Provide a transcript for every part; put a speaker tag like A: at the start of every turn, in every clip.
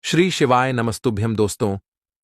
A: श्री शिवाय नमस्तुभ्यम दोस्तों।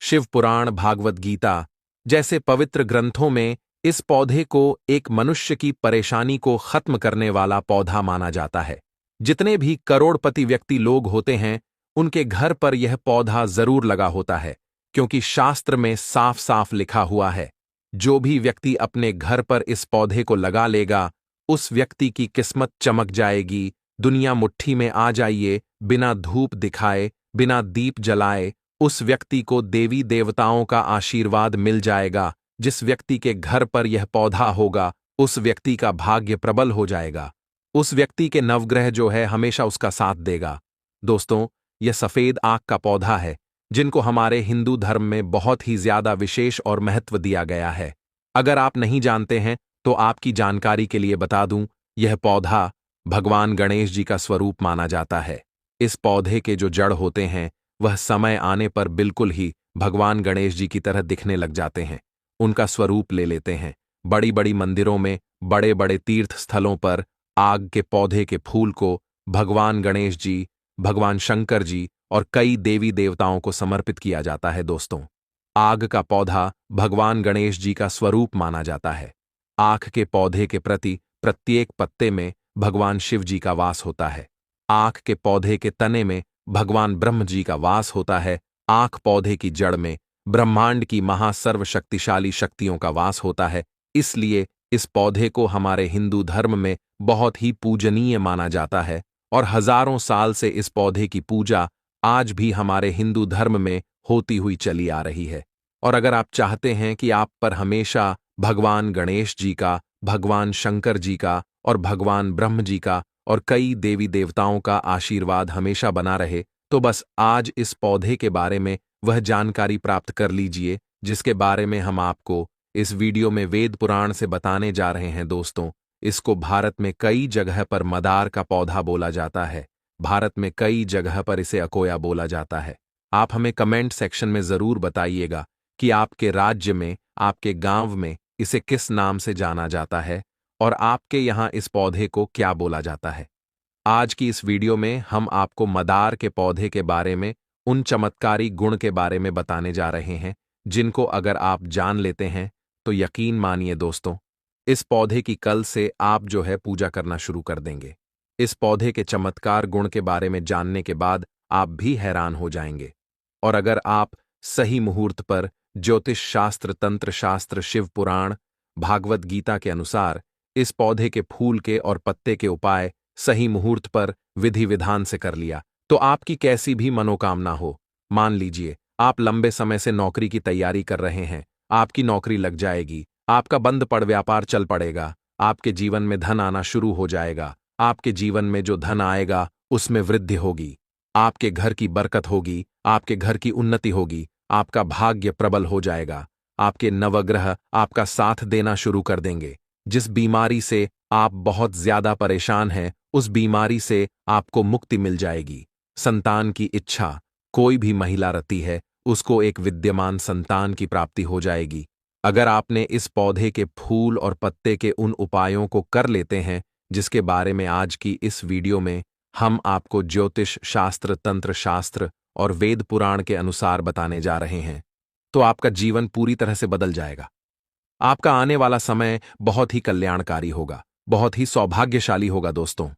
A: शिव पुराण, भागवत गीता जैसे पवित्र ग्रंथों में इस पौधे को एक मनुष्य की परेशानी को खत्म करने वाला पौधा माना जाता है। जितने भी करोड़पति व्यक्ति लोग होते हैं, उनके घर पर यह पौधा जरूर लगा होता है, क्योंकि शास्त्र में साफ साफ लिखा हुआ है, जो भी व्यक्ति अपने घर पर इस पौधे को लगा लेगा, उस व्यक्ति की किस्मत चमक जाएगी, दुनिया मुट्ठी में आ जाइए, बिना धूप दिखाए, बिना दीप जलाए उस व्यक्ति को देवी देवताओं का आशीर्वाद मिल जाएगा। जिस व्यक्ति के घर पर यह पौधा होगा, उस व्यक्ति का भाग्य प्रबल हो जाएगा। उस व्यक्ति के नवग्रह जो है हमेशा उसका साथ देगा। दोस्तों, यह सफेद आक का पौधा है, जिनको हमारे हिंदू धर्म में बहुत ही ज्यादा विशेष और महत्व दिया गया है। अगर आप नहीं जानते हैं तो आपकी जानकारी के लिए बता दूं, यह पौधा भगवान गणेश जी का स्वरूप माना जाता है। इस पौधे के जो जड़ होते हैं, वह समय आने पर बिल्कुल ही भगवान गणेश जी की तरह दिखने लग जाते हैं, उनका स्वरूप ले लेते हैं। बड़ी बड़ी मंदिरों में, बड़े बड़े तीर्थ स्थलों पर आग के पौधे के फूल को भगवान गणेश जी, भगवान शंकर जी और कई देवी देवताओं को समर्पित किया जाता है। दोस्तों, आग का पौधा भगवान गणेश जी का स्वरूप माना जाता है। आख के पौधे के प्रति प्रत्येक पत्ते में भगवान शिव जी का वास होता है। आख के पौधे के तने में भगवान ब्रह्म जी का वास होता है। आख पौधे की जड़ में ब्रह्मांड की महासर्वशक्तिशाली शक्तियों का वास होता है। इसलिए इस पौधे को हमारे हिंदू धर्म में बहुत ही पूजनीय माना जाता है और हजारों साल से इस पौधे की पूजा आज भी हमारे हिंदू धर्म में होती हुई चली आ रही है। और अगर आप चाहते हैं कि आप पर हमेशा भगवान गणेश जी का, भगवान शंकर जी का और भगवान ब्रह्म जी का और कई देवी देवताओं का आशीर्वाद हमेशा बना रहे, तो बस आज इस पौधे के बारे में वह जानकारी प्राप्त कर लीजिए जिसके बारे में हम आपको इस वीडियो में वेद पुराण से बताने जा रहे हैं। दोस्तों, इसको भारत में कई जगह पर मदार का पौधा बोला जाता है। भारत में कई जगह पर इसे अकोया बोला जाता है। आप हमें कमेंट सेक्शन में जरूर बताइएगा कि आपके राज्य में, आपके गांव में इसे किस नाम से जाना जाता है और आपके यहाँ इस पौधे को क्या बोला जाता है। आज की इस वीडियो में हम आपको मदार के पौधे के बारे में, उन चमत्कारी गुण के बारे में बताने जा रहे हैं, जिनको अगर आप जान लेते हैं तो यकीन मानिए दोस्तों, इस पौधे की कल से आप जो है पूजा करना शुरू कर देंगे। इस पौधे के चमत्कार गुण के बारे में जानने के बाद आप भी हैरान हो जाएंगे। और अगर आप सही मुहूर्त पर ज्योतिष शास्त्र, तंत्र शास्त्र, शिव पुराण, भागवत गीता के अनुसार इस पौधे के फूल के और पत्ते के उपाय सही मुहूर्त पर विधि विधान से कर लिया, तो आपकी कैसी भी मनोकामना हो, मान लीजिए आप लंबे समय से नौकरी की तैयारी कर रहे हैं, आपकी नौकरी लग जाएगी, आपका बंद पड़ व्यापार चल पड़ेगा, आपके जीवन में धन आना शुरू हो जाएगा, आपके जीवन में जो धन आएगा उसमें वृद्धि होगी, आपके घर की बरकत होगी, आपके घर की उन्नति होगी, आपका भाग्य प्रबल हो जाएगा, आपके नवग्रह आपका साथ देना शुरू कर देंगे। जिस बीमारी से आप बहुत ज्यादा परेशान हैं, उस बीमारी से आपको मुक्ति मिल जाएगी। संतान की इच्छा, कोई भी महिला रति है, उसको एक विद्यमान संतान की प्राप्ति हो जाएगी। अगर आपने इस पौधे के फूल और पत्ते के उन उपायों को कर लेते हैं जिसके बारे में आज की इस वीडियो में हम आपको ज्योतिष शास्त्र, तंत्र शास्त्र और वेद पुराण के अनुसार बताने जा रहे हैं, तो आपका जीवन पूरी तरह से बदल जाएगा। आपका आने वाला समय बहुत ही कल्याणकारी होगा, बहुत ही सौभाग्यशाली होगा। दोस्तों,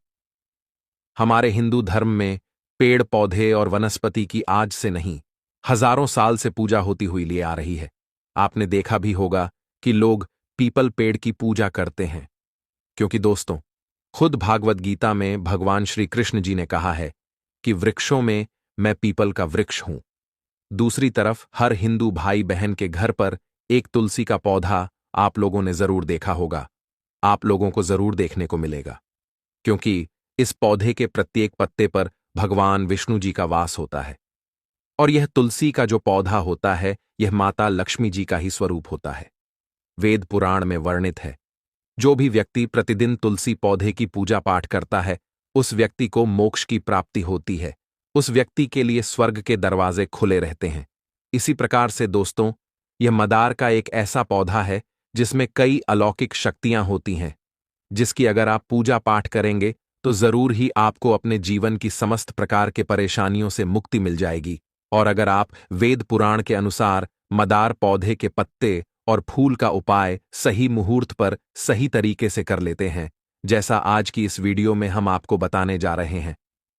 A: हमारे हिंदू धर्म में पेड़ पौधे और वनस्पति की आज से नहीं, हजारों साल से पूजा होती हुई लिए आ रही है। आपने देखा भी होगा कि लोग पीपल पेड़ की पूजा करते हैं, क्योंकि दोस्तों, खुद भागवत गीता में भगवान श्री कृष्ण जी ने कहा है कि वृक्षों में मैं पीपल का वृक्ष हूं। दूसरी तरफ हर हिंदू भाई बहन के घर पर एक तुलसी का पौधा आप लोगों ने जरूर देखा होगा, आप लोगों को जरूर देखने को मिलेगा, क्योंकि इस पौधे के प्रत्येक पत्ते पर भगवान विष्णु जी का वास होता है। और यह तुलसी का जो पौधा होता है, यह माता लक्ष्मी जी का ही स्वरूप होता है। वेद पुराण में वर्णित है, जो भी व्यक्ति प्रतिदिन तुलसी पौधे की पूजा पाठ करता है, उस व्यक्ति को मोक्ष की प्राप्ति होती है, उस व्यक्ति के लिए स्वर्ग के दरवाजे खुले रहते हैं। इसी प्रकार से दोस्तों, यह मदार का एक ऐसा पौधा है जिसमें कई अलौकिक शक्तियां होती हैं, जिसकी अगर आप पूजा पाठ करेंगे तो जरूर ही आपको अपने जीवन की समस्त प्रकार के परेशानियों से मुक्ति मिल जाएगी, और अगर आप वेद पुराण के अनुसार मदार पौधे के पत्ते और फूल का उपाय सही मुहूर्त पर सही तरीके से कर लेते हैं, जैसा आज की इस वीडियो में हम आपको बताने जा रहे हैं,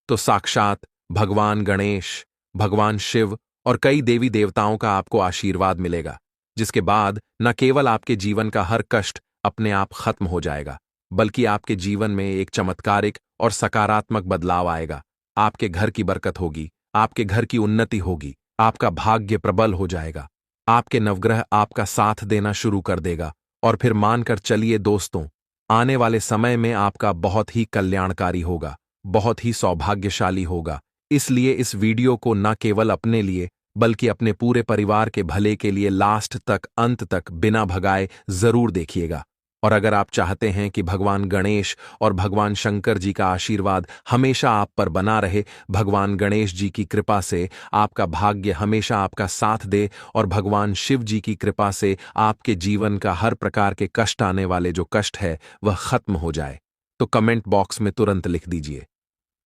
A: तो साक्षात भगवान गणेश, भगवान शिव और कई देवी देवताओं का आपको आशीर्वाद मिलेगा, जिसके बाद न केवल आपके जीवन का हर कष्ट अपने आप खत्म हो जाएगा, बल्कि आपके जीवन में एक चमत्कारिक और सकारात्मक बदलाव आएगा। आपके घर की बरकत होगी, आपके घर की उन्नति होगी, आपका भाग्य प्रबल हो जाएगा, आपके नवग्रह आपका साथ देना शुरू कर देगा और फिर मानकर चलिए दोस्तों, आने वाले समय में आपका बहुत ही कल्याणकारी होगा, बहुत ही सौभाग्यशाली होगा। इसलिए इस वीडियो को न केवल अपने लिए बल्कि अपने पूरे परिवार के भले के लिए लास्ट तक, अंत तक बिना भगाए जरूर देखिएगा। और अगर आप चाहते हैं कि भगवान गणेश और भगवान शंकर जी का आशीर्वाद हमेशा आप पर बना रहे, भगवान गणेश जी की कृपा से आपका भाग्य हमेशा आपका साथ दे और भगवान शिव जी की कृपा से आपके जीवन का हर प्रकार के कष्ट आने वाले जो कष्ट है वह खत्म हो जाए, तो कमेंट बॉक्स में तुरंत लिख दीजिए,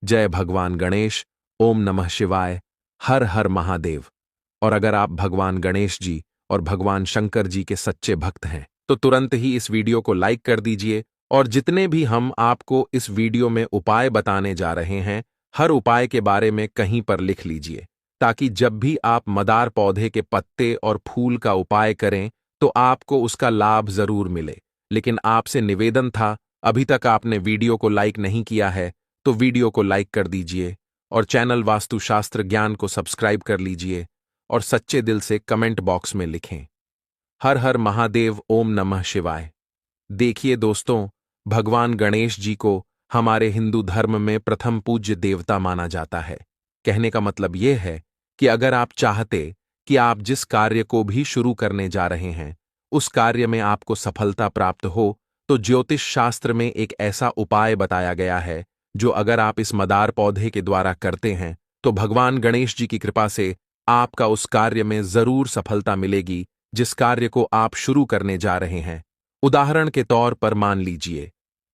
A: जय भगवान गणेश, ओम नमः शिवाय, हर हर महादेव। और अगर आप भगवान गणेश जी और भगवान शंकर जी के सच्चे भक्त हैं तो तुरंत ही इस वीडियो को लाइक कर दीजिए और जितने भी हम आपको इस वीडियो में उपाय बताने जा रहे हैं, हर उपाय के बारे में कहीं पर लिख लीजिए, ताकि जब भी आप मदार पौधे के पत्ते और फूल का उपाय करें तो आपको उसका लाभ जरूर मिले। लेकिन आपसे निवेदन था, अभी तक आपने वीडियो को लाइक नहीं किया है तो वीडियो को लाइक कर दीजिए और चैनल वास्तुशास्त्र ज्ञान को सब्सक्राइब कर लीजिए और सच्चे दिल से कमेंट बॉक्स में लिखें, हर हर महादेव, ओम नमः शिवाय। देखिए दोस्तों, भगवान गणेश जी को हमारे हिंदू धर्म में प्रथम पूज्य देवता माना जाता है। कहने का मतलब यह है कि अगर आप चाहते कि आप जिस कार्य को भी शुरू करने जा रहे हैं उस कार्य में आपको सफलता प्राप्त हो, तो ज्योतिष शास्त्र में एक ऐसा उपाय बताया गया है जो अगर आप इस मदार पौधे के द्वारा करते हैं तो भगवान गणेश जी की कृपा से आपका उस कार्य में जरूर सफलता मिलेगी जिस कार्य को आप शुरू करने जा रहे हैं। उदाहरण के तौर पर मान लीजिए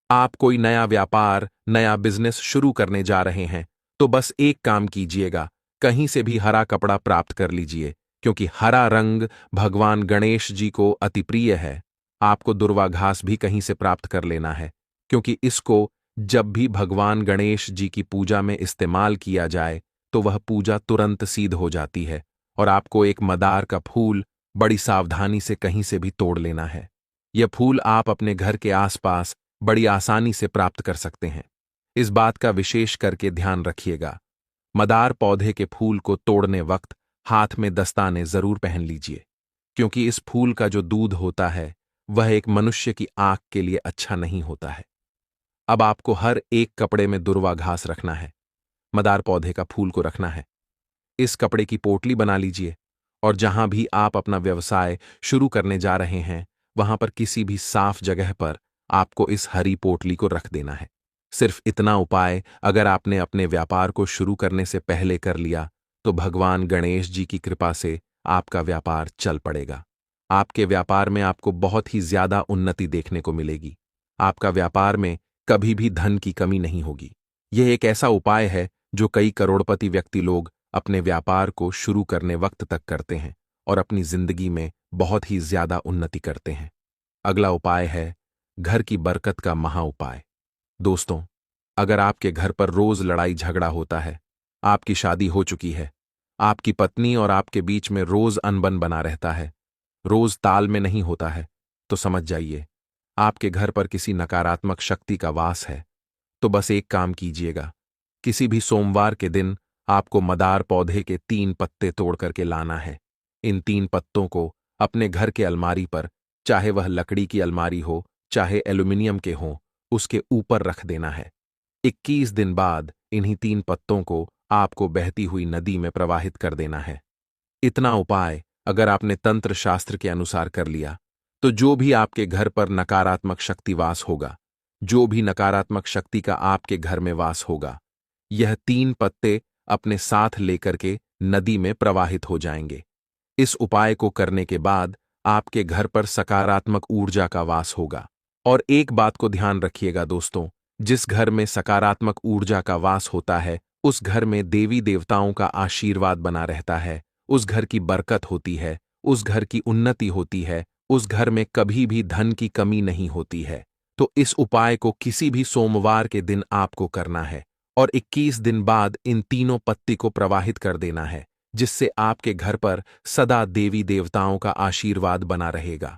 A: आप कोई नया व्यापार, नया बिजनेस शुरू करने जा रहे हैं, तो बस एक काम कीजिएगा, कहीं से भी हरा कपड़ा प्राप्त कर लीजिए, क्योंकि हरा रंग भगवान गणेश जी को अति प्रिय है। आपको दुर्वा घास भी कहीं से प्राप्त कर लेना है, क्योंकि इसको जब भी भगवान गणेश जी की पूजा में इस्तेमाल किया जाए तो वह पूजा तुरंत सिद्ध हो जाती है। और आपको एक मदार का फूल बड़ी सावधानी से कहीं से भी तोड़ लेना है। यह फूल आप अपने घर के आसपास बड़ी आसानी से प्राप्त कर सकते हैं। इस बात का विशेष करके ध्यान रखिएगा, मदार पौधे के फूल को तोड़ने वक्त हाथ में दस्ताने जरूर पहन लीजिए, क्योंकि इस फूल का जो दूध होता है वह एक मनुष्य की आंख के लिए अच्छा नहीं होता है। अब आपको हर एक कपड़े में दुर्वा घास रखना है, मदार पौधे का फूल को रखना है। इस कपड़े की पोटली बना लीजिए और जहां भी आप अपना व्यवसाय शुरू करने जा रहे हैं वहां पर किसी भी साफ जगह पर आपको इस हरी पोटली को रख देना है। सिर्फ इतना उपाय अगर आपने अपने व्यापार को शुरू करने से पहले कर लिया तो भगवान गणेश जी की कृपा से आपका व्यापार चल पड़ेगा। आपके व्यापार में आपको बहुत ही ज्यादा उन्नति देखने को मिलेगी। आपका व्यापार में कभी भी धन की कमी नहीं होगी। यह एक ऐसा उपाय है जो कई करोड़पति व्यक्ति लोग अपने व्यापार को शुरू करने वक्त तक करते हैं और अपनी जिंदगी में बहुत ही ज्यादा उन्नति करते हैं। अगला उपाय है घर की बरकत का महा उपाय। दोस्तों, अगर आपके घर पर रोज लड़ाई झगड़ा होता है, आपकी शादी हो चुकी है, आपकी पत्नी और आपके बीच में रोज अनबन बना रहता है, रोज ताल में नहीं होता है, तो समझ जाइए आपके घर पर किसी नकारात्मक शक्ति का वास है। तो बस एक काम कीजिएगा, किसी भी सोमवार के दिन आपको मदार पौधे के 3 पत्ते तोड़ करके लाना है। इन 3 पत्तों को अपने घर के अलमारी पर, चाहे वह लकड़ी की अलमारी हो चाहे एल्यूमिनियम के हो, उसके ऊपर रख देना है। 21 दिन बाद इन्हीं 3 पत्तों को आपको बहती हुई नदी में प्रवाहित कर देना है। इतना उपाय अगर आपने तंत्र शास्त्र के अनुसार कर लिया तो जो भी आपके घर पर नकारात्मक शक्ति वास होगा, जो भी नकारात्मक शक्ति का आपके घर में वास होगा, यह 3 पत्ते अपने साथ लेकर के नदी में प्रवाहित हो जाएंगे। इस उपाय को करने के बाद आपके घर पर सकारात्मक ऊर्जा का वास होगा। और एक बात को ध्यान रखिएगा दोस्तों, जिस घर में सकारात्मक ऊर्जा का वास होता है उस घर में देवी देवताओं का आशीर्वाद बना रहता है, उस घर की बरकत होती है, उस घर की उन्नति होती है, उस घर में कभी भी धन की कमी नहीं होती है। तो इस उपाय को किसी भी सोमवार के दिन आपको करना है और 21 दिन बाद इन तीनों पत्ती को प्रवाहित कर देना है, जिससे आपके घर पर सदा देवी देवताओं का आशीर्वाद बना रहेगा।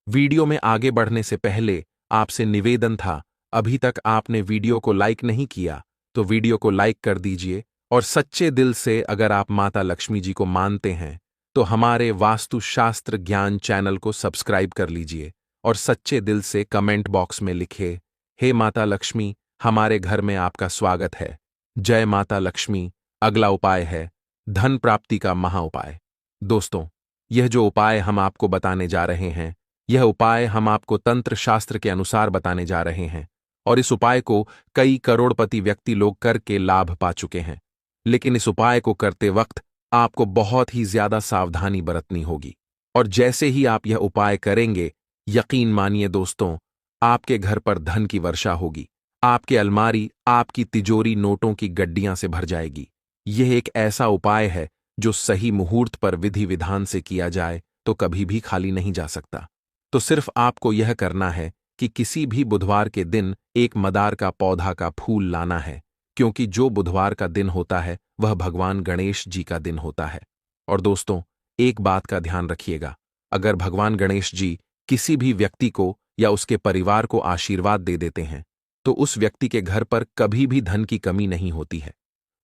A: वीडियो में आगे बढ़ने से पहले आपसे निवेदन था, अभी तक आपने वीडियो को लाइक नहीं किया तो वीडियो को लाइक कर दीजिए और सच्चे दिल से अगर आप माता लक्ष्मी जी को मानते हैं तो हमारे वास्तुशास्त्र ज्ञान चैनल को सब्सक्राइब कर लीजिए और सच्चे दिल से कमेंट बॉक्स में लिखे, हे माता लक्ष्मी, हमारे घर में आपका स्वागत है। जय माता लक्ष्मी। अगला उपाय है धन प्राप्ति का महा उपाय। दोस्तों, यह जो उपाय हम आपको बताने जा रहे हैं, यह उपाय हम आपको तंत्र शास्त्र के अनुसार बताने जा रहे हैं और इस उपाय को कई करोड़पति व्यक्ति लोग करके लाभ पा चुके हैं। लेकिन इस उपाय को करते वक्त आपको बहुत ही ज्यादा सावधानी बरतनी होगी और जैसे ही आप यह उपाय करेंगे, यकीन मानिए दोस्तों, आपके घर पर धन की वर्षा होगी, आपके अलमारी, आपकी तिजोरी नोटों की गड्डियां से भर जाएगी। यह एक ऐसा उपाय है जो सही मुहूर्त पर विधि विधान से किया जाए तो कभी भी खाली नहीं जा सकता। तो सिर्फ आपको यह करना है कि किसी भी बुधवार के दिन एक मदार का पौधा का फूल लाना है, क्योंकि जो बुधवार का दिन होता है वह भगवान गणेश जी का दिन होता है। और दोस्तों, एक बात का ध्यान रखिएगा, अगर भगवान गणेश जी किसी भी व्यक्ति को या उसके परिवार को आशीर्वाद दे देते हैं तो उस व्यक्ति के घर पर कभी भी धन की कमी नहीं होती है।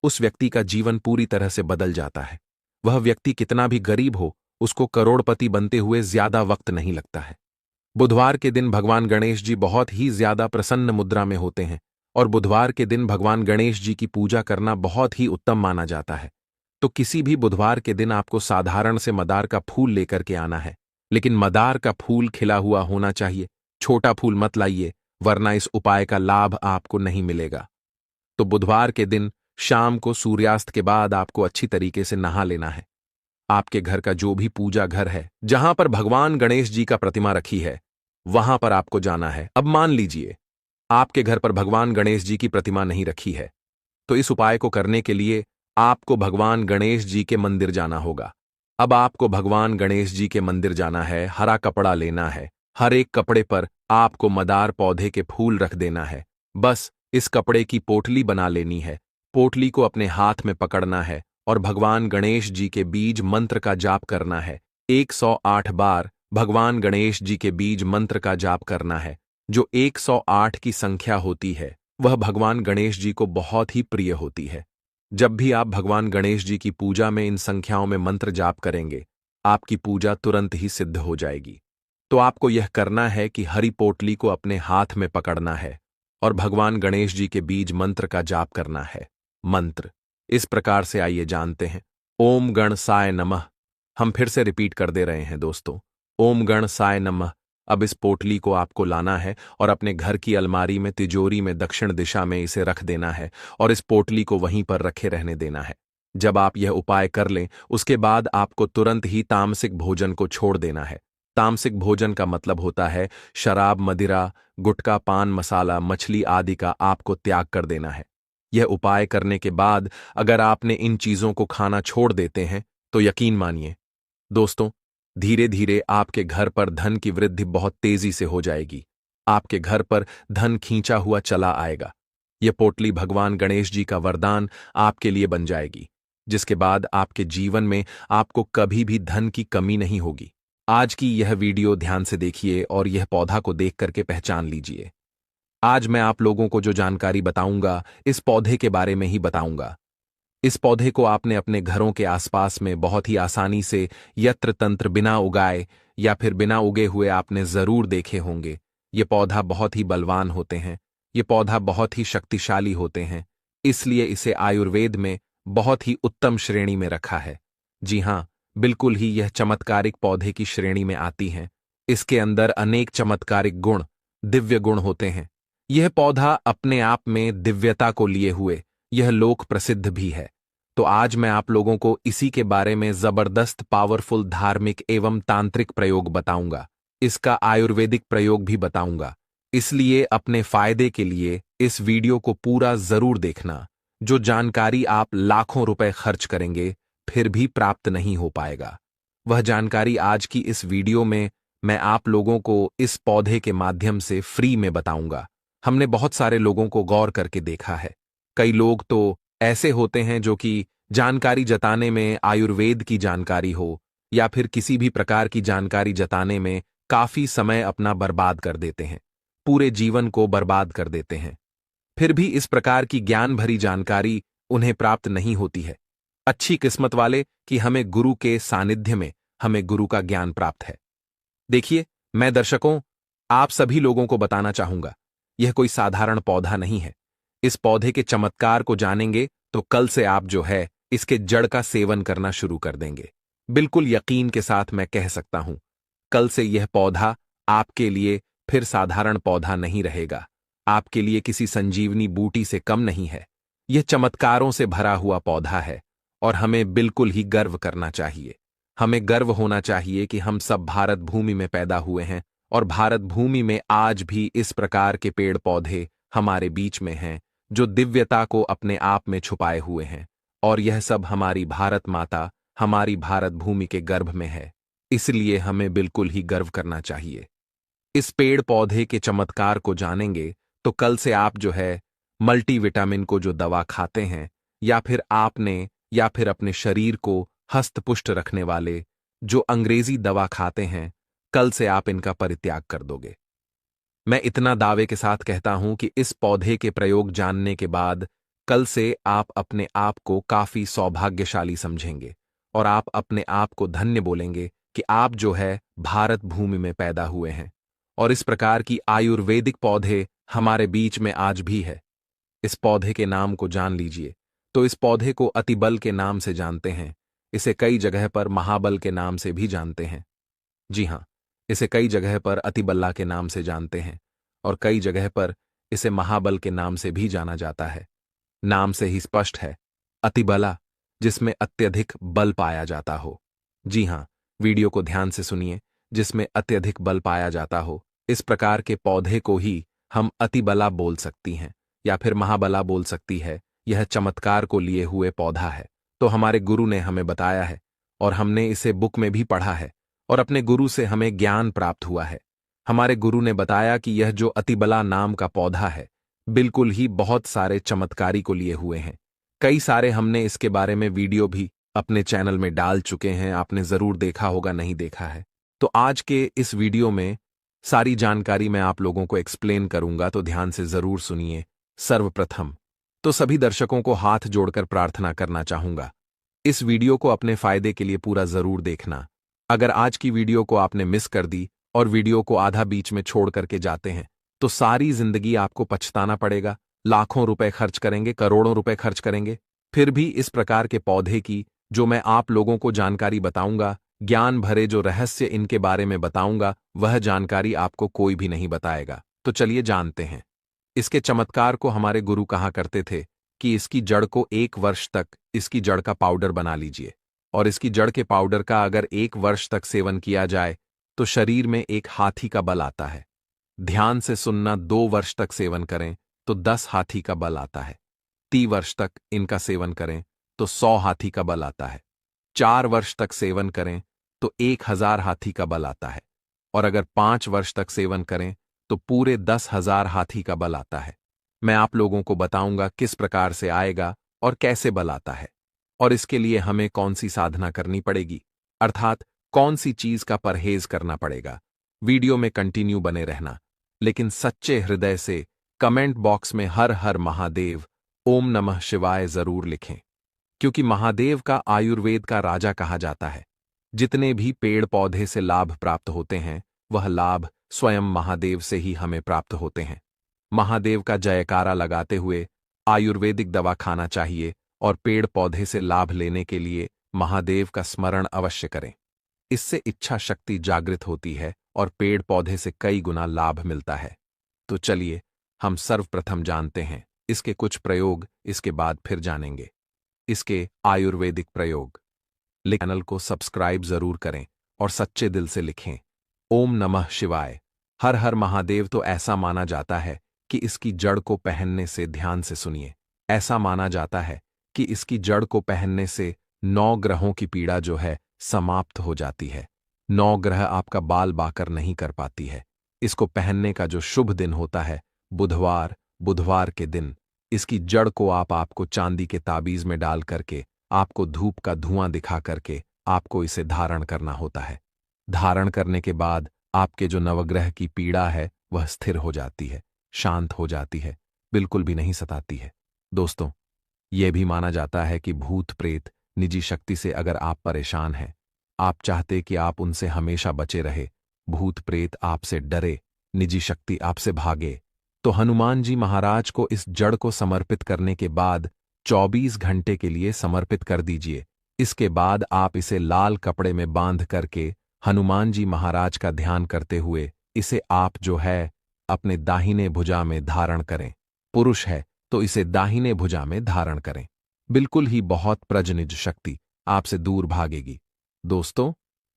A: उस व्यक्ति का जीवन पूरी तरह से बदल जाता है। वह व्यक्ति कितना भी गरीब हो, उसको करोड़पति बनते हुए ज्यादा वक्त नहीं लगता है। बुधवार के दिन भगवान गणेश जी बहुत ही ज्यादा प्रसन्न मुद्रा में होते हैं और बुधवार के दिन भगवान गणेश जी की पूजा करना बहुत ही उत्तम माना जाता है। तो किसी भी बुधवार के दिन आपको साधारण से मदार का फूल लेकर के आना है, लेकिन मदार का फूल खिला हुआ होना चाहिए। छोटा फूल मत लाइए, वरना इस उपाय का लाभ आपको नहीं मिलेगा। तो बुधवार के दिन शाम को सूर्यास्त के बाद आपको अच्छी तरीके से नहा लेना है। आपके घर का जो भी पूजा घर है, जहां पर भगवान गणेश जी का प्रतिमा रखी है, वहां पर आपको जाना है। अब मान लीजिए आपके घर पर भगवान गणेश जी की प्रतिमा नहीं रखी है, तो इस उपाय को करने के लिए आपको भगवान गणेश जी के मंदिर जाना होगा। अब आपको भगवान गणेश जी के मंदिर जाना है, हरा कपड़ा लेना है, हर एक कपड़े पर आपको मदार पौधे के फूल रख देना है। बस इस कपड़े की पोटली बना लेनी है, पोटली को अपने हाथ में पकड़ना है और भगवान गणेश जी के बीज मंत्र का जाप करना है। 108 बार भगवान गणेश जी के बीज मंत्र का जाप करना है। जो 108 की संख्या होती है वह भगवान गणेश जी को बहुत ही प्रिय होती है। जब भी आप भगवान गणेश जी की पूजा में इन संख्याओं में मंत्र जाप करेंगे, आपकी पूजा तुरंत ही सिद्ध हो जाएगी। तो आपको यह करना है कि हरी पोटली को अपने हाथ में पकड़ना है और भगवान गणेश जी के बीज मंत्र का जाप करना है। मंत्र इस प्रकार से, आइए जानते हैं। ओम गणसाय नमः। हम फिर से रिपीट कर दे रहे हैं दोस्तों, ओम गणसाय नमः। अब इस पोटली को आपको लाना है और अपने घर की अलमारी में, तिजोरी में दक्षिण दिशा में इसे रख देना है और इस पोटली को वहीं पर रखे रहने देना है। जब आप यह उपाय कर लें, उसके बाद आपको तुरंत ही तामसिक भोजन को छोड़ देना है। तामसिक भोजन का मतलब होता है शराब, मदिरा, गुटखा, पान मसाला, मछली आदि का आपको त्याग कर देना है। यह उपाय करने के बाद अगर आपने इन चीजों को खाना छोड़ देते हैं तो यकीन मानिए दोस्तों, धीरे धीरे आपके घर पर धन की वृद्धि बहुत तेजी से हो जाएगी। आपके घर पर धन खींचा हुआ चला आएगा। यह पोटली भगवान गणेश जी का वरदान आपके लिए बन जाएगी, जिसके बाद आपके जीवन में आपको कभी भी धन की कमी नहीं होगी। आज की यह वीडियो ध्यान से देखिए और यह पौधा को देख करके पहचान लीजिए। आज मैं आप लोगों को जो जानकारी बताऊंगा, इस पौधे के बारे में ही बताऊंगा। इस पौधे को आपने अपने घरों के आसपास में बहुत ही आसानी से यत्र तंत्र बिना उगाए या फिर बिना उगे हुए आपने जरूर देखे होंगे। ये पौधा बहुत ही बलवान होते हैं, ये पौधा बहुत ही शक्तिशाली होते हैं, इसलिए इसे आयुर्वेद में बहुत ही उत्तम श्रेणी में रखा है। जी हाँ, बिल्कुल ही यह चमत्कारिक पौधे की श्रेणी में आती हैं। इसके अंदर अनेक चमत्कारिक गुण, दिव्य गुण होते हैं। यह पौधा अपने आप में दिव्यता को लिए हुए यह लोक प्रसिद्ध भी है। तो आज मैं आप लोगों को इसी के बारे में जबरदस्त पावरफुल धार्मिक एवं तांत्रिक प्रयोग बताऊंगा। इसका आयुर्वेदिक प्रयोग भी बताऊंगा। इसलिए अपने फायदे के लिए इस वीडियो को पूरा जरूर देखना। जो जानकारी आप लाखों रुपए खर्च करेंगे फिर भी प्राप्त नहीं हो पाएगा। वह जानकारी आज की इस वीडियो में मैं आप लोगों को इस पौधे के माध्यम से फ्री में बताऊंगा। हमने बहुत सारे लोगों को गौर करके देखा है। कई लोग तो ऐसे होते हैं जो कि जानकारी जताने में आयुर्वेद की जानकारी हो या फिर किसी भी प्रकार की जानकारी जताने में काफी समय अपना बर्बाद कर देते हैं, पूरे जीवन को बर्बाद कर देते हैं। फिर भी इस प्रकार की ज्ञान भरी जानकारी उन्हें प्राप्त नहीं होती है। अच्छी किस्मत वाले कि हमें गुरु के सानिध्य में हमें गुरु का ज्ञान प्राप्त है। देखिए, मैं दर्शकों आप सभी लोगों को बताना चाहूंगा, यह कोई साधारण पौधा नहीं है। इस पौधे के चमत्कार को जानेंगे तो कल से आप जो है इसके जड़ का सेवन करना शुरू कर देंगे। बिल्कुल यकीन के साथ मैं कह सकता हूं, कल से यह पौधा आपके लिए फिर साधारण पौधा नहीं रहेगा, आपके लिए किसी संजीवनी बूटी से कम नहीं है। यह चमत्कारों से भरा हुआ पौधा है और हमें बिल्कुल ही गर्व करना चाहिए। हमें गर्व होना चाहिए कि हम सब भारत भूमि में पैदा हुए हैं और भारत भूमि में आज भी इस प्रकार के पेड़ पौधे हमारे बीच में हैं जो दिव्यता को अपने आप में छुपाए हुए हैं, और यह सब हमारी भारत माता, हमारी भारत भूमि के गर्भ में है। इसलिए हमें बिल्कुल ही गर्व करना चाहिए। इस पेड़ पौधे के चमत्कार को जानेंगे तो कल से आप जो है मल्टीविटामिन को जो दवा खाते हैं या फिर आपने या फिर अपने शरीर को हस्तपुष्ट रखने वाले जो अंग्रेजी दवा खाते हैं, कल से आप इनका परित्याग कर दोगे। मैं इतना दावे के साथ कहता हूं कि इस पौधे के प्रयोग जानने के बाद कल से आप अपने आप को काफी सौभाग्यशाली समझेंगे और आप अपने आप को धन्य बोलेंगे कि आप जो है भारत भूमि में पैदा हुए हैं। और इस प्रकार की आयुर्वेदिक पौधे हमारे बीच में आज भी है। इस पौधे के नाम को जान लीजिए तो इस पौधे को अतिबल के नाम से जानते हैं। इसे कई जगह पर महाबल के नाम से भी जानते हैं। जी हां, इसे कई जगह पर अतिबल्ला के नाम से जानते हैं और कई जगह पर इसे महाबल के नाम से भी जाना जाता है। नाम से ही स्पष्ट है, अतिबला, जिसमें अत्यधिक बल पाया जाता हो। जी हां, वीडियो को ध्यान से सुनिए, जिसमें अत्यधिक बल पाया जाता हो। इस प्रकार के पौधे को ही हम अतिबला बोल सकती हैं या फिर महाबला बोल सकती है। यह चमत्कार को लिए हुए पौधा है, तो हमारे गुरु ने हमें बताया है और हमने इसे बुक में भी पढ़ा है और अपने गुरु से हमें ज्ञान प्राप्त हुआ है। हमारे गुरु ने बताया कि यह जो अतिबला नाम का पौधा है बिल्कुल ही बहुत सारे चमत्कारी को लिए हुए हैं। कई सारे हमने इसके बारे में वीडियो भी अपने चैनल में डाल चुके हैं, आपने जरूर देखा होगा, नहीं देखा है तो आज के इस वीडियो में सारी जानकारी मैं आप लोगों को एक्सप्लेन करूंगा, तो ध्यान से जरूर सुनिए। सर्वप्रथम तो सभी दर्शकों को हाथ जोड़कर प्रार्थना करना चाहूंगा, इस वीडियो को अपने फायदे के लिए पूरा जरूर देखना। अगर आज की वीडियो को आपने मिस कर दी और वीडियो को आधा बीच में छोड़ करके जाते हैं तो सारी जिंदगी आपको पछताना पड़ेगा। लाखों रुपए खर्च करेंगे, करोड़ों रुपए खर्च करेंगे, फिर भी इस प्रकार के पौधे की जो मैं आप लोगों को जानकारी बताऊंगा, ज्ञान भरे जो रहस्य इनके बारे में बताऊंगा, वह जानकारी आपको कोई भी नहीं बताएगा। तो चलिए जानते हैं। इसके चमत्कार को हमारे गुरु कहा करते थे कि इसकी जड़ को 1 वर्ष तक इसकी जड़ का पाउडर बना लीजिए और इसकी जड़ के पाउडर का अगर 1 वर्ष तक सेवन किया जाए तो शरीर में एक हाथी का बल आता है। ध्यान से सुनना, 2 वर्ष तक सेवन करें तो 10 हाथी का बल आता है। 3 वर्ष तक इनका सेवन करें तो 100 हाथी का बल आता है। 4 वर्ष तक सेवन करें तो 1000 हाथी का बल आता है और अगर 5 वर्ष तक सेवन करें तो पूरे 10,000 हाथी का बल आता है। मैं आप लोगों को बताऊंगा किस प्रकार से आएगा और कैसे बल आता है और इसके लिए हमें कौन सी साधना करनी पड़ेगी, अर्थात कौन सी चीज का परहेज करना पड़ेगा। वीडियो में कंटिन्यू बने रहना, लेकिन सच्चे हृदय से कमेंट बॉक्स में हर हर महादेव, ओम नमः शिवाय जरूर लिखें, क्योंकि महादेव का आयुर्वेद का राजा कहा जाता है। जितने भी पेड़ पौधे से लाभ प्राप्त होते हैं वह लाभ स्वयं महादेव से ही हमें प्राप्त होते हैं। महादेव का जयकारा लगाते हुए आयुर्वेदिक दवा खाना चाहिए और पेड़ पौधे से लाभ लेने के लिए महादेव का स्मरण अवश्य करें। इससे इच्छा शक्ति जागृत होती है और पेड़ पौधे से कई गुना लाभ मिलता है। तो चलिए हम सर्वप्रथम जानते हैं इसके कुछ प्रयोग, इसके बाद फिर जानेंगे इसके आयुर्वेदिक प्रयोग। चैनल को सब्सक्राइब जरूर करें और सच्चे दिल से लिखें ओम नमः शिवाय, हर हर महादेव। तो ऐसा माना जाता है कि इसकी जड़ को पहनने से, ध्यान से सुनिए, ऐसा माना जाता है कि इसकी जड़ को पहनने से 9 ग्रहों की पीड़ा जो है समाप्त हो जाती है। 9 ग्रह आपका बाल बाकर नहीं कर पाती है। इसको पहनने का जो शुभ दिन होता है बुधवार, बुधवार के दिन इसकी जड़ को आपको चांदी के ताबीज में डाल करके आपको धूप का धुआं दिखा करके आपको इसे धारण करना होता है। धारण करने के बाद आपके जो नवग्रह की पीड़ा है वह स्थिर हो जाती है, शांत हो जाती है, बिल्कुल भी नहीं सताती है। दोस्तों, यह भी माना जाता है कि भूत प्रेत निजी शक्ति से अगर आप परेशान हैं, आप चाहते कि आप उनसे हमेशा बचे रहे, भूत प्रेत आपसे डरे, निजी शक्ति आपसे भागे, तो हनुमान जी महाराज को इस जड़ को समर्पित करने के बाद 24 घंटे के लिए समर्पित कर दीजिए। इसके बाद आप इसे लाल कपड़े में बांध करके हनुमान जी महाराज का ध्यान करते हुए इसे आप जो है अपने दाहिने भुजा में धारण करें। पुरुष है तो इसे दाहिने भुजा में धारण करें। बिल्कुल ही बहुत प्रजनिज शक्ति आपसे दूर भागेगी। दोस्तों,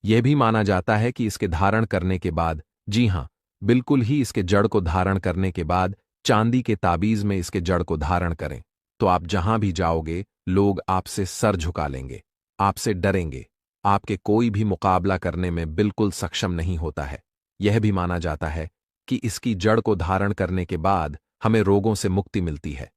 A: यह भी माना जाता है कि इसके धारण करने के बाद, जी हां, बिल्कुल ही इसके जड़ को धारण करने के बाद चांदी के ताबीज में इसके जड़ को धारण करें तो आप जहां भी जाओगे लोग आपसे सर झुका लेंगे, आपसे डरेंगे, आपके कोई भी मुकाबला करने में बिल्कुल सक्षम नहीं होता है। यह भी माना जाता है कि इसकी जड़ को धारण करने के बाद हमें रोगों से मुक्ति मिलती है।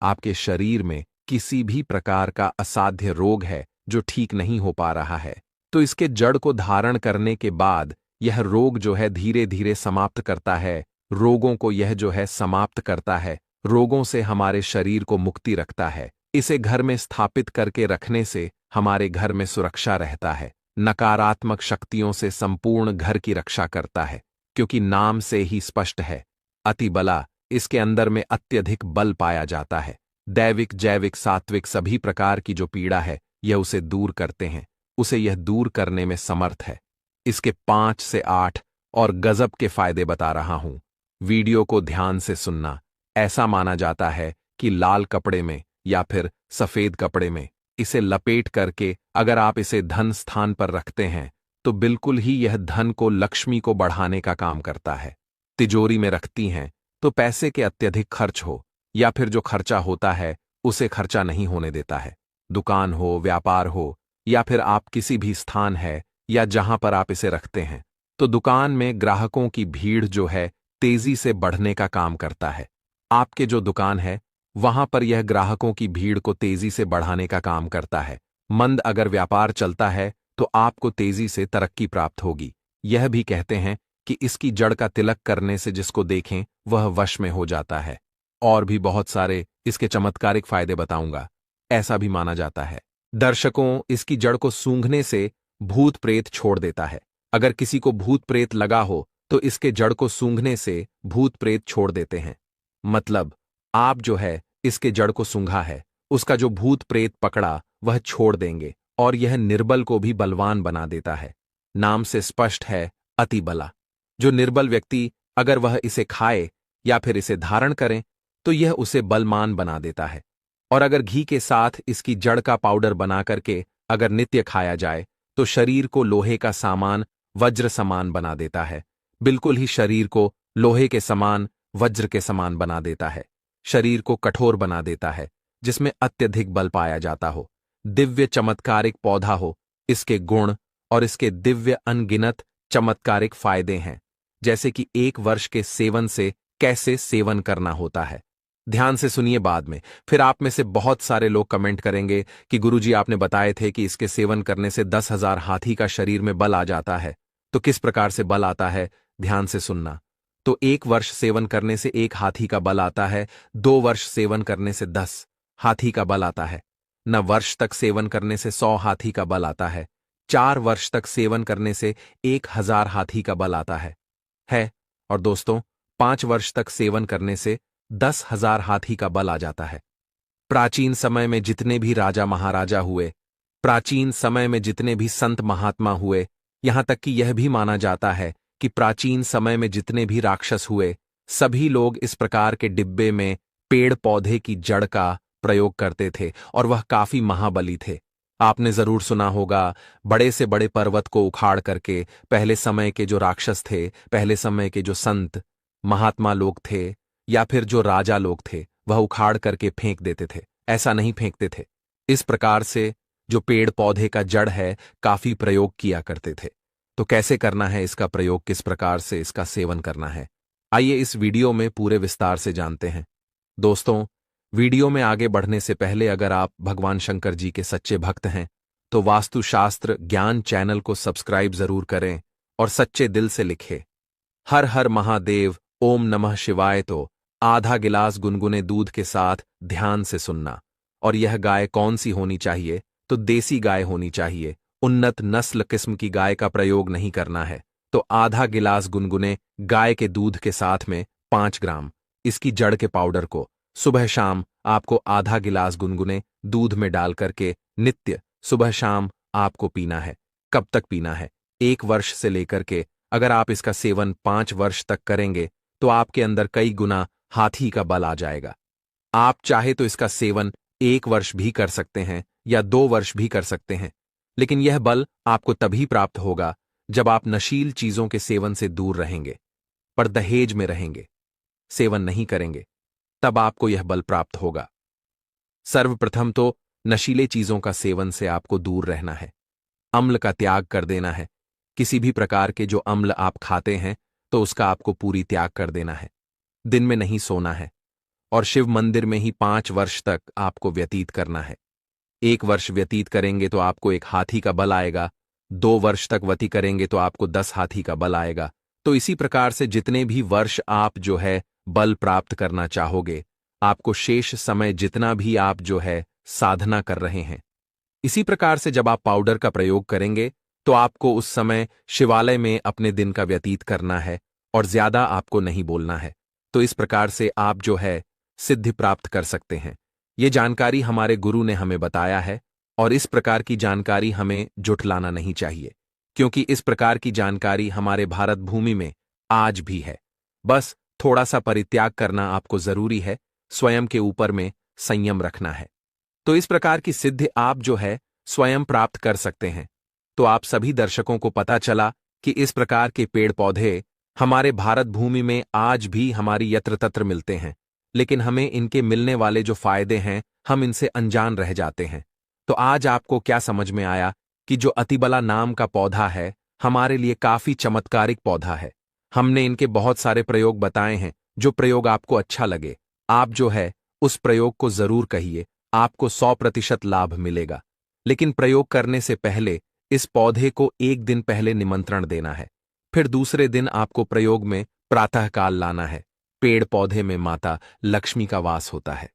A: आपके शरीर में किसी भी प्रकार का असाध्य रोग है जो ठीक नहीं हो पा रहा है, तो इसके जड़ को धारण करने के बाद यह रोग जो है धीरे धीरे समाप्त करता है। रोगों को यह जो है समाप्त करता है, रोगों से हमारे शरीर को मुक्ति रखता है। इसे घर में स्थापित करके रखने से हमारे घर में सुरक्षा रहता है, नकारात्मक शक्तियों से संपूर्ण घर की रक्षा करता है, क्योंकि नाम से ही स्पष्ट है, अति बला, इसके अंदर में अत्यधिक बल पाया जाता है। दैविक, जैविक, सात्विक सभी प्रकार की जो पीड़ा है यह उसे दूर करते हैं, उसे यह दूर करने में समर्थ है। इसके 5 से 8 और गजब के फायदे बता रहा हूं, वीडियो को ध्यान से सुनना। ऐसा माना जाता है कि लाल कपड़े में या फिर सफेद कपड़े में इसे लपेट करके अगर आप इसे धन स्थान पर रखते हैं तो बिल्कुल ही यह धन को, लक्ष्मी को बढ़ाने का काम करता है। तिजोरी में रखती हैं तो पैसे के अत्यधिक खर्च हो या फिर जो खर्चा होता है उसे खर्चा नहीं होने देता है। दुकान हो, व्यापार हो या फिर आप किसी भी स्थान है या जहां पर आप इसे रखते हैं तो दुकान में ग्राहकों की भीड़ जो है तेजी से बढ़ने का काम करता है। आपके जो दुकान है वहां पर यह ग्राहकों की भीड़ को तेजी से बढ़ाने का काम करता है। मंद अगर व्यापार चलता है तो आपको तेजी से तरक्की प्राप्त होगी। यह भी कहते हैं कि इसकी जड़ का तिलक करने से जिसको देखें वह वश में हो जाता है। और भी बहुत सारे इसके चमत्कारिक फायदे बताऊंगा। ऐसा भी माना जाता है, दर्शकों, इसकी जड़ को सूंघने से भूत प्रेत छोड़ देता है। अगर किसी को भूत प्रेत लगा हो तो इसके जड़ को सूंघने से भूत प्रेत छोड़ देते हैं। मतलब आप जो है इसके जड़ को सूंघा है, उसका जो भूत प्रेत पकड़ा वह छोड़ देंगे और यह निर्बल को भी बलवान बना देता है। नाम से स्पष्ट है, अति बला। जो निर्बल व्यक्ति अगर वह इसे खाए या फिर इसे धारण करें तो यह उसे बलवान बना देता है। और अगर घी के साथ इसकी जड़ का पाउडर बना करके अगर नित्य खाया जाए तो शरीर को लोहे का सामान, वज्र समान बना देता है। बिल्कुल ही शरीर को लोहे के समान, वज्र के समान बना देता है। शरीर को कठोर बना देता है जिसमें अत्यधिक बल पाया जाता हो। दिव्य चमत्कारिक पौधा हो, इसके गुण और इसके दिव्य अनगिनत चमत्कारिक फायदे हैं, जैसे कि 1 वर्ष के सेवन से कैसे सेवन करना होता है। ध्यान से सुनिए, बाद में फिर आप में से बहुत सारे लोग कमेंट करेंगे कि गुरुजी आपने बताए थे कि इसके सेवन करने से 10,000 हाथी का शरीर में बल आ जाता है, तो किस प्रकार से बल आता है, ध्यान से सुनना। तो 1 वर्ष सेवन करने से 1 हाथी का बल आता है, 2 वर्ष सेवन करने से 10 हाथी का बल आता है, न वर्ष तक सेवन करने से 100 हाथी का बल आता है, 4 वर्ष तक सेवन करने से 1000 हाथी का बल आता है। और दोस्तों, 5 वर्ष तक सेवन करने से 10,000 हाथी का बल आ जाता है। प्राचीन समय में जितने भी राजा महाराजा हुए, प्राचीन समय में जितने भी संत महात्मा हुए, यहां तक कि यह भी माना जाता है कि प्राचीन समय में जितने भी राक्षस हुए, सभी लोग इस प्रकार के डिब्बे में पेड़ पौधे की जड़ का प्रयोग करते थे और वह काफी महाबली थे। आपने जरूर सुना होगा, बड़े से बड़े पर्वत को उखाड़ करके पहले समय के जो राक्षस थे, पहले समय के जो संत महात्मा लोग थे या फिर जो राजा लोग थे, वह उखाड़ करके फेंक देते थे। ऐसा नहीं फेंकते थे। इस प्रकार से जो पेड़ पौधे का जड़ है, काफी प्रयोग किया करते थे। तो कैसे करना है इसका प्रयोग, किस प्रकार से इसका सेवन करना है, आइए इस वीडियो में पूरे विस्तार से जानते हैं। दोस्तों, वीडियो में आगे बढ़ने से पहले अगर आप भगवान शंकर जी के सच्चे भक्त हैं तो वास्तुशास्त्र ज्ञान चैनल को सब्सक्राइब जरूर करें और सच्चे दिल से लिखें हर हर महादेव, ओम नमः शिवाय। तो आधा गिलास गुनगुने दूध के साथ ध्यान से सुनना। और यह गाय कौन सी होनी चाहिए, तो देसी गाय होनी चाहिए। उन्नत नस्ल किस्म की गाय का प्रयोग नहीं करना है। तो आधा गिलास गुनगुने गाय के दूध के साथ में 5 ग्राम इसकी जड़ के पाउडर को सुबह शाम आपको आधा गिलास गुनगुने दूध में डाल करके नित्य सुबह शाम आपको पीना है। कब तक पीना है? 1 वर्ष से लेकर के अगर आप इसका सेवन 5 वर्ष तक करेंगे तो आपके अंदर कई गुना हाथी का बल आ जाएगा। आप चाहे तो इसका सेवन 1 वर्ष भी कर सकते हैं या 2 वर्ष भी कर सकते हैं, लेकिन यह बल आपको तभी प्राप्त होगा जब आप नशील चीजों के सेवन से दूर रहेंगे, पर दहेज में रहेंगे, सेवन नहीं करेंगे, तब आपको यह बल प्राप्त होगा। सर्वप्रथम तो नशीले चीजों का सेवन से आपको दूर रहना है। अम्ल का त्याग कर देना है। किसी भी प्रकार के जो अम्ल आप खाते हैं तो उसका आपको पूरी त्याग कर देना है। दिन में नहीं सोना है और शिव मंदिर में ही 5 वर्ष तक आपको व्यतीत करना है। 1 वर्ष व्यतीत करेंगे तो आपको 1 हाथी का बल आएगा। 2 वर्ष तक व्यतीत करेंगे तो आपको 10 हाथी का बल आएगा। तो इसी प्रकार से जितने भी वर्ष आप जो है बल प्राप्त करना चाहोगे, आपको शेष समय जितना भी आप जो है साधना कर रहे हैं, इसी प्रकार से जब आप पाउडर का प्रयोग करेंगे तो आपको उस समय शिवालय में अपने दिन का व्यतीत करना है और ज्यादा आपको नहीं बोलना है। तो इस प्रकार से आप जो है सिद्धि प्राप्त कर सकते हैं। ये जानकारी हमारे गुरु ने हमें बताया है और इस प्रकार की जानकारी हमें जुटलाना नहीं चाहिए, क्योंकि इस प्रकार की जानकारी हमारे भारत भूमि में आज भी है। बस थोड़ा सा परित्याग करना आपको जरूरी है, स्वयं के ऊपर में संयम रखना है। तो इस प्रकार की सिद्धि आप जो है स्वयं प्राप्त कर सकते हैं। तो आप सभी दर्शकों को पता चला कि इस प्रकार के पेड़ पौधे हमारे भारत भूमि में आज भी हमारी यत्र तत्र मिलते हैं, लेकिन हमें इनके मिलने वाले जो फायदे हैं हम इनसे अनजान रह जाते हैं। तो आज आपको क्या समझ में आया कि जो अतिबला नाम का पौधा है हमारे लिए काफी चमत्कारिक पौधा है। हमने इनके बहुत सारे प्रयोग बताए हैं। जो प्रयोग आपको अच्छा लगे आप जो है उस प्रयोग को जरूर कहिए, आपको 100% लाभ मिलेगा। लेकिन प्रयोग करने से पहले इस पौधे को 1 दिन पहले निमंत्रण देना है। फिर दूसरे दिन आपको प्रयोग में प्रातःकाल लाना है। पेड़ पौधे में माता लक्ष्मी का वास होता है।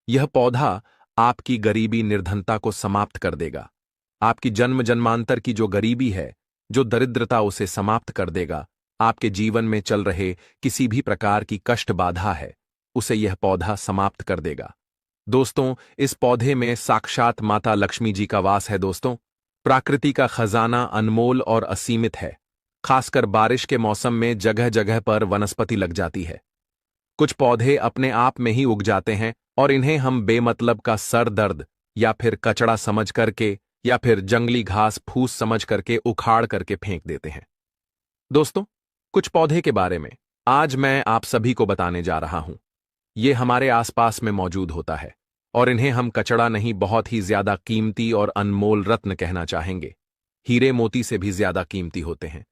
A: यह पौधा आपकी गरीबी निर्धनता को समाप्त कर देगा। आपकी जन्म जन्मांतर की जो गरीबी है, जो दरिद्रता, उसे समाप्त कर देगा। आपके जीवन में चल रहे किसी भी प्रकार की कष्ट बाधा है उसे यह पौधा समाप्त कर देगा। दोस्तों, इस पौधे में साक्षात माता लक्ष्मी जी का वास है। दोस्तों, प्रकृति का खजाना अनमोल और असीमित है। खासकर बारिश के मौसम में जगह जगह पर वनस्पति लग जाती है। कुछ पौधे अपने आप में ही उग जाते हैं और इन्हें हम बेमतलब का सर दर्द या फिर कचड़ा समझ करके या फिर जंगली घास फूस समझ करके उखाड़ करके फेंक देते हैं। दोस्तों, कुछ पौधे के बारे में आज मैं आप सभी को बताने जा रहा हूं। ये हमारे आसपास में मौजूद होता है और इन्हें हम कचड़ा नहीं, बहुत ही ज्यादा कीमती और अनमोल रत्न कहना चाहेंगे। हीरे मोती से भी ज्यादा कीमती होते हैं।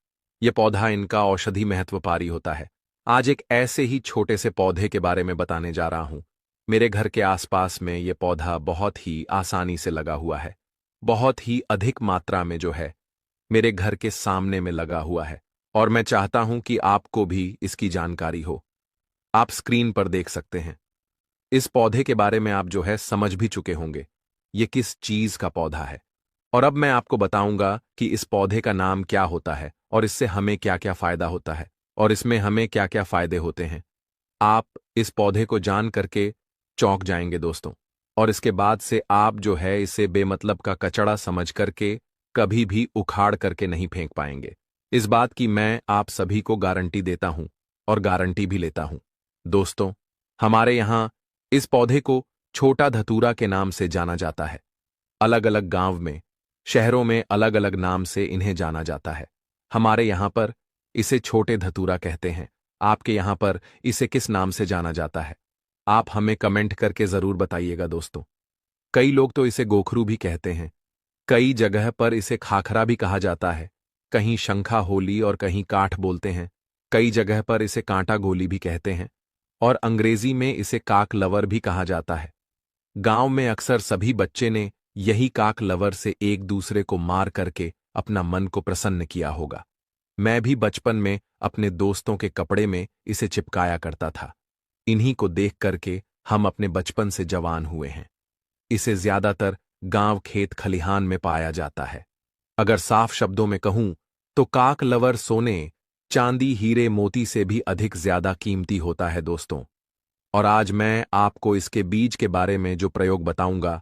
A: यह पौधा इनका औषधि महत्व पारी होता है। आज एक ऐसे ही छोटे से पौधे के बारे में बताने जा रहा हूं। मेरे घर के आसपास में यह पौधा बहुत ही आसानी से लगा हुआ है। बहुत ही अधिक मात्रा में जो है मेरे घर के सामने में लगा हुआ है और मैं चाहता हूं कि आपको भी इसकी जानकारी हो। आप स्क्रीन पर देख सकते हैं। इस पौधे के बारे में आप जो है समझ भी चुके होंगे ये किस चीज का पौधा है। और अब मैं आपको बताऊंगा कि इस पौधे का नाम क्या होता है और इससे हमें क्या क्या फायदा होता है और इसमें हमें क्या क्या फायदे होते हैं। आप इस पौधे को जान करके चौंक जाएंगे दोस्तों, और इसके बाद से आप जो है इसे बेमतलब का कचड़ा समझ करके कभी भी उखाड़ करके नहीं फेंक पाएंगे। इस बात की मैं आप सभी को गारंटी देता हूं और गारंटी भी लेता हूं। दोस्तों, हमारे यहां इस पौधे को छोटा धतूरा के नाम से जाना जाता है। अलग अलग गांव में, शहरों में अलग अलग नाम से इन्हें जाना जाता है। हमारे यहां पर इसे छोटे धतूरा कहते हैं। आपके यहां पर इसे किस नाम से जाना जाता है? आप हमें कमेंट करके जरूर बताइएगा दोस्तों। कई लोग तो इसे गोखरू भी कहते हैं। कई जगह पर इसे खाखरा भी कहा जाता है। कहीं शंखा होली और कहीं काठ बोलते हैं। कई जगह पर इसे कांटा गोली भी कहते हैं और अंग्रेजी में इसे काक लवर भी कहा जाता है। गांव में अक्सर सभी बच्चे ने यही काक लवर से एक दूसरे को मार करके अपना मन को प्रसन्न किया होगा। मैं भी बचपन में अपने दोस्तों के कपड़े में इसे चिपकाया करता था। इन्हीं को देख करके हम अपने बचपन से जवान हुए हैं। इसे ज्यादातर गांव खेत खलिहान में पाया जाता है। अगर साफ शब्दों में कहूं तो काक लवर सोने, चांदी, हीरे, मोती से भी अधिक ज्यादा कीमती होता है दोस्तों। और आज मैं आपको इसके बीज के बारे में जो प्रयोग बताऊंगा,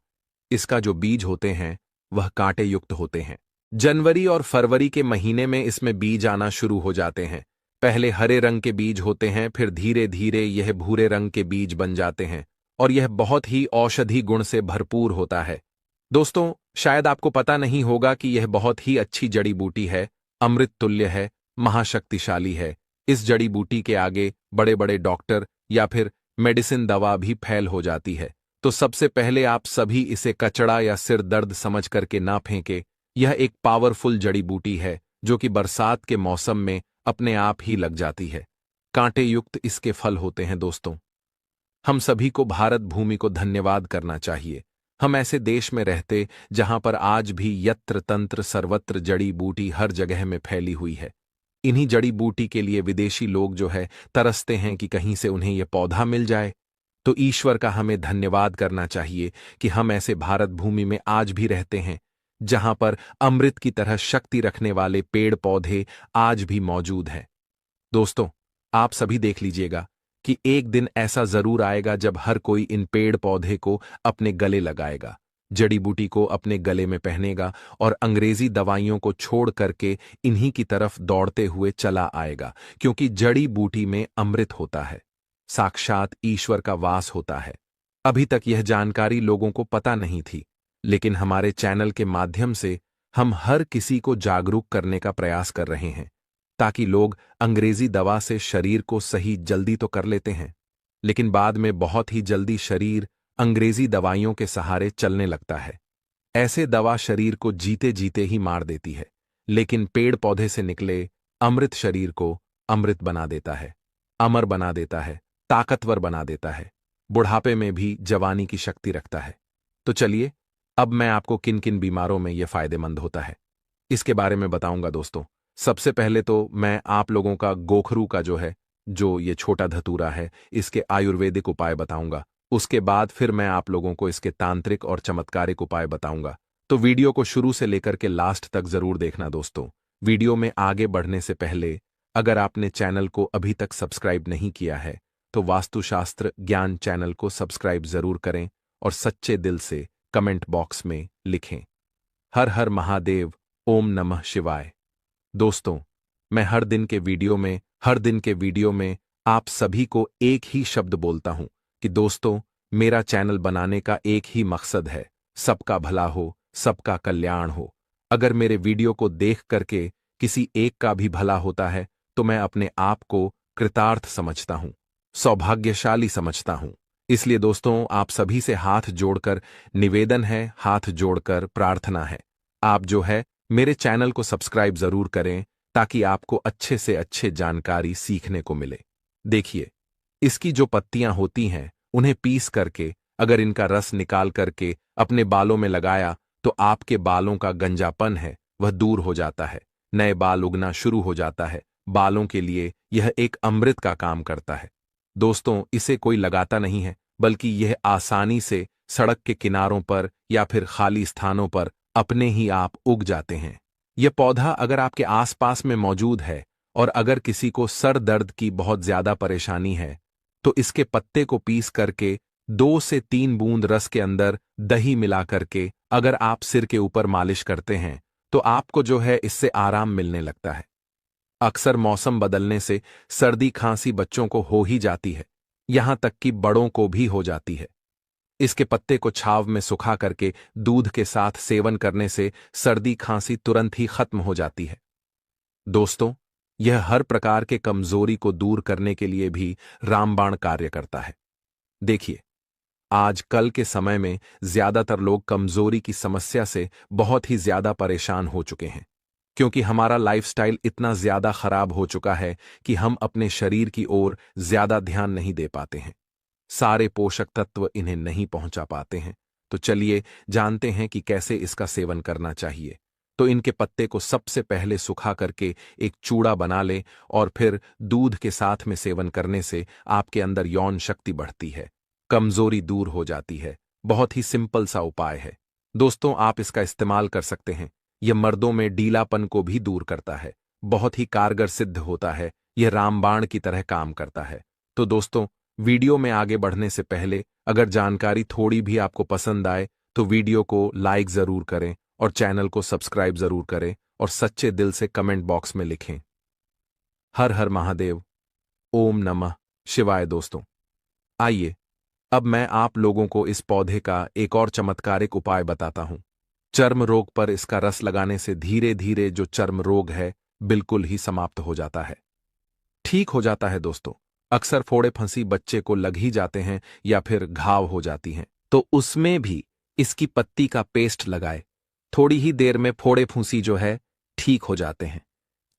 A: इसका जो बीज होते हैं वह कांटे युक्त होते हैं। जनवरी और फरवरी के महीने में इसमें बीज आना शुरू हो जाते हैं। पहले हरे रंग के बीज होते हैं, फिर धीरे धीरे यह भूरे रंग के बीज बन जाते हैं और यह बहुत ही औषधि गुण से भरपूर होता है। दोस्तों, शायद आपको पता नहीं होगा कि यह बहुत ही अच्छी जड़ी बूटी है, अमृत तुल्य है, महाशक्तिशाली है। इस जड़ी बूटी के आगे बड़े बड़े डॉक्टर या फिर मेडिसिन दवा भी फेल हो जाती है। तो सबसे पहले आप सभी इसे कचड़ा या सिर दर्द समझ करके ना फेंके। यह एक पावरफुल जड़ी बूटी है जो कि बरसात के मौसम में अपने आप ही लग जाती है। कांटे युक्त इसके फल होते हैं दोस्तों। हम सभी को भारत भूमि को धन्यवाद करना चाहिए। हम ऐसे देश में रहते जहां पर आज भी यत्र तंत्र सर्वत्र जड़ी बूटी हर जगह में फैली हुई है। इन्हीं जड़ी बूटी के लिए विदेशी लोग जो है तरसते हैं कि कहीं से उन्हें यह पौधा मिल जाए। तो ईश्वर का हमें धन्यवाद करना चाहिए कि हम ऐसे भारत भूमि में आज भी रहते हैं जहां पर अमृत की तरह शक्ति रखने वाले पेड़ पौधे आज भी मौजूद हैं। दोस्तों, आप सभी देख लीजिएगा कि एक दिन ऐसा जरूर आएगा जब हर कोई इन पेड़ पौधे को अपने गले लगाएगा, जड़ी बूटी को अपने गले में पहनेगा और अंग्रेजी दवाइयों को छोड़ करके इन्हीं की तरफ दौड़ते हुए चला आएगा, क्योंकि जड़ी बूटी में अमृत होता है, साक्षात ईश्वर का वास होता है। अभी तक यह जानकारी लोगों को पता नहीं थी, लेकिन हमारे चैनल के माध्यम से हम हर किसी को जागरूक करने का प्रयास कर रहे हैं, ताकि लोग अंग्रेजी दवा से शरीर को सही जल्दी तो कर लेते हैं, लेकिन बाद में बहुत ही जल्दी शरीर अंग्रेजी दवाइयों के सहारे चलने लगता है। ऐसे दवा शरीर को जीते जीते ही मार देती है, लेकिन पेड़ पौधे से निकले अमृत शरीर को अमृत बना देता है, अमर बना देता है, ताकतवर बना देता है, बुढ़ापे में भी जवानी की शक्ति रखता है। तो चलिए, अब मैं आपको किन किन बीमारों में यह फायदेमंद होता है इसके बारे में बताऊंगा दोस्तों। सबसे पहले तो मैं आप लोगों का गोखरू का जो ये छोटा धतूरा है, इसके आयुर्वेदिक उपाय बताऊंगा। उसके बाद फिर मैं आप लोगों को इसके तांत्रिक और चमत्कारिक उपाय बताऊंगा। तो वीडियो को शुरू से लेकर के लास्ट तक जरूर देखना दोस्तों। वीडियो में आगे बढ़ने से पहले अगर आपने चैनल को अभी तक सब्सक्राइब नहीं किया है तो वास्तुशास्त्र ज्ञान चैनल को सब्सक्राइब जरूर करें और सच्चे दिल से कमेंट बॉक्स में लिखें, हर हर महादेव, ओम नमः शिवाय। दोस्तों, मैं हर दिन के वीडियो में आप सभी को एक ही शब्द बोलता हूं कि दोस्तों, मेरा चैनल बनाने का एक ही मकसद है, सबका भला हो, सबका कल्याण हो। अगर मेरे वीडियो को देख करके किसी एक का भी भला होता है तो मैं अपने आप को कृतार्थ समझता हूं, सौभाग्यशाली समझता हूं। इसलिए दोस्तों, आप सभी से हाथ जोड़कर निवेदन है, हाथ जोड़कर प्रार्थना है, आप जो है मेरे चैनल को सब्सक्राइब जरूर करें ताकि आपको अच्छे से अच्छे जानकारी सीखने को मिले। देखिए, इसकी जो पत्तियां होती हैं उन्हें पीस करके अगर इनका रस निकाल करके अपने बालों में लगाया तो आपके बालों का गंजापन है वह दूर हो जाता है, नए बाल उगना शुरू हो जाता है। बालों के लिए यह एक अमृत का काम करता है। दोस्तों, इसे कोई लगाता नहीं है, बल्कि यह आसानी से सड़क के किनारों पर या फिर खाली स्थानों पर अपने ही आप उग जाते हैं। यह पौधा अगर आपके आसपास में मौजूद है और अगर किसी को सर दर्द की बहुत ज्यादा परेशानी है तो इसके पत्ते को पीस करके 2 से 3 बूंद रस के अंदर दही मिला करके अगर आप सिर के ऊपर मालिश करते हैं तो आपको जो है इससे आराम मिलने लगता है। अक्सर मौसम बदलने से सर्दी खांसी बच्चों को हो ही जाती है, यहां तक कि बड़ों को भी हो जाती है। इसके पत्ते को छाव में सुखा करके दूध के साथ सेवन करने से सर्दी खांसी तुरंत ही खत्म हो जाती है। दोस्तों, यह हर प्रकार के कमजोरी को दूर करने के लिए भी रामबाण कार्य करता है। देखिए, आज कल के समय में ज्यादातर लोग कमजोरी की समस्या से बहुत ही ज्यादा परेशान हो चुके हैं, क्योंकि हमारा लाइफस्टाइल इतना ज्यादा खराब हो चुका है कि हम अपने शरीर की ओर ज्यादा ध्यान नहीं दे पाते हैं। सारे पोषक तत्व इन्हें नहीं पहुंचा पाते हैं। तो चलिए जानते हैं कि कैसे इसका सेवन करना चाहिए। तो इनके पत्ते को सबसे पहले सुखा करके एक चूड़ा बना ले और फिर दूध के साथ में सेवन करने से आपके अंदर यौन शक्ति बढ़ती है, कमजोरी दूर हो जाती है। बहुत ही सिंपल सा उपाय है दोस्तों, आप इसका इस्तेमाल कर सकते हैं। यह मर्दों में ढीलापन को भी दूर करता है, बहुत ही कारगर सिद्ध होता है। यह रामबाण की तरह काम करता है। तो दोस्तों, वीडियो में आगे बढ़ने से पहले अगर जानकारी थोड़ी भी आपको पसंद आए तो वीडियो को लाइक जरूर करें और चैनल को सब्सक्राइब जरूर करें और सच्चे दिल से कमेंट बॉक्स में लिखें हर हर महादेव, ओम नमः शिवाय। दोस्तों, आइए अब मैं आप लोगों को इस पौधे का एक और चमत्कारिक उपाय बताता हूं। चर्म रोग पर इसका रस लगाने से धीरे धीरे जो चर्म रोग है बिल्कुल ही समाप्त हो जाता है, ठीक हो जाता है। दोस्तों, अक्सर फोड़े फंसी बच्चे को लग ही जाते हैं या फिर घाव हो जाती हैं, तो उसमें भी इसकी पत्ती का पेस्ट लगाए, थोड़ी ही देर में फोड़े फूंसी जो है ठीक हो जाते हैं।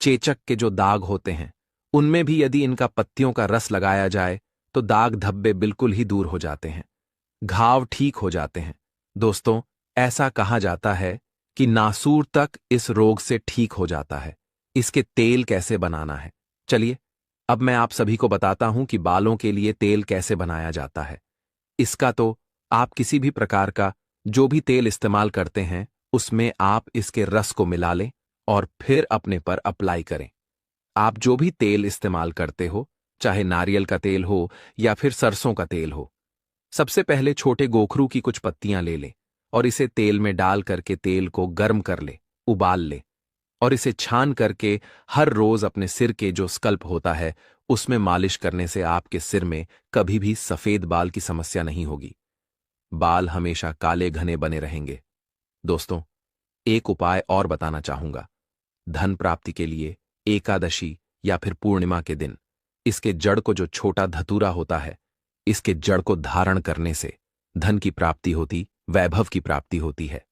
A: चेचक के जो दाग होते हैं उनमें भी यदि इनका पत्तियों का रस लगाया जाए तो दाग धब्बे बिल्कुल ही दूर हो जाते हैं, घाव ठीक हो जाते हैं। दोस्तों, ऐसा कहा जाता है कि नासूर तक इस रोग से ठीक हो जाता है। इसके तेल कैसे बनाना है, चलिए अब मैं आप सभी को बताता हूं कि बालों के लिए तेल कैसे बनाया जाता है। इसका तो आप किसी भी प्रकार का जो भी तेल इस्तेमाल करते हैं उसमें आप इसके रस को मिला लें और फिर अपने पर अप्लाई करें। आप जो भी तेल इस्तेमाल करते हो, चाहे नारियल का तेल हो या फिर सरसों का तेल हो, सबसे पहले छोटे गोखरू की कुछ पत्तियां ले लें और इसे तेल में डाल करके तेल को गर्म कर ले, उबाल ले और इसे छान करके हर रोज अपने सिर के जो स्कल्प होता है उसमें मालिश करने से आपके सिर में कभी भी सफेद बाल की समस्या नहीं होगी, बाल हमेशा काले घने बने रहेंगे। दोस्तों, एक उपाय और बताना चाहूंगा। धन प्राप्ति के लिए एकादशी या फिर पूर्णिमा के दिन इसके जड़ को, जो छोटा धतूरा होता है, इसके जड़ को धारण करने से धन की प्राप्ति होती, वैभव की प्राप्ति होती है।